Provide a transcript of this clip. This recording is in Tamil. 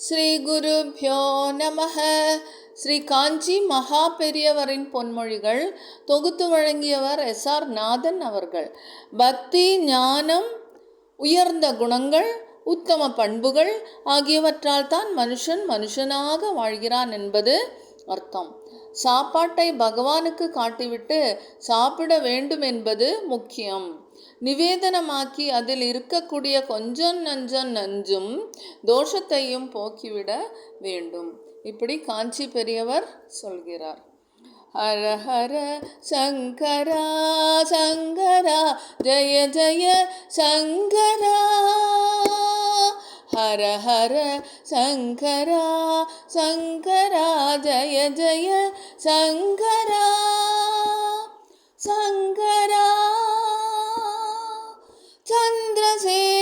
ஸ்ரீ குருப்யோ நமஹ. ஸ்ரீ காஞ்சி மகா பெரியவரின் பொன்மொழிகள் தொகுத்து வழங்கியவர் எஸ்.ஆர். நாதன் அவர்கள். பக்தி, ஞானம், உயர்ந்த குணங்கள், உத்தம பண்புகள் ஆகியவற்றால் தான் மனுஷன் மனுஷனாக வாழ்கிறான் என்பது அர்த்தம். சாப்பாட்டை பகவானுக்கு காட்டிவிட்டு சாப்பிட வேண்டும் என்பது முக்கியம். நிவேதனமாக்கி அதில் இருக்கக்கூடிய கொஞ்சம் நஞ்சும் தோஷத்தையும் போக்கிவிட வேண்டும். இப்படி காஞ்சி பெரியவர் சொல்கிறார். ஹர ஹர சங்கரா சங்கரா ஜய ஜய சங்கரா. ஹர ஹர சங்கரா சங்கரா ஜய ஜய சங்கரா. சங்கரா சந்திரசேகர